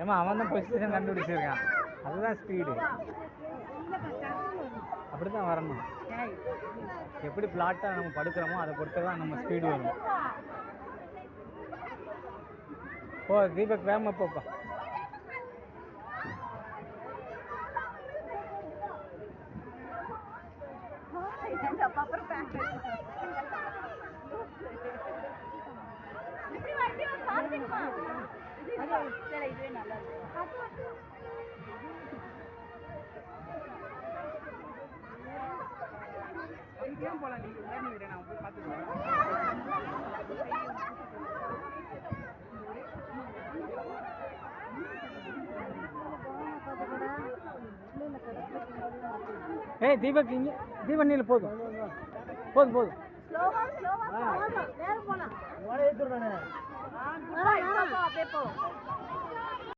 ஏமா அவன் தான் பொசிஷன் கண்டுபிடிச்சிருக்கான், அதுதான் ஸ்பீடு. அப்படி தான் வரணும். எப்படி பிளாட்டாக நம்ம படுக்கிறோமோ அதை பொறுத்து தான் நம்ம ஸ்பீடு வரும். ஓ தீபக் வேகமாக போப்பா. ஏய் தீபக் இங்க தீபக் நீல போதும் போதும் போதும். ஸ்லோவா நேரா போலாம். ஓட ஏத்துறனே. அப்படியே போ.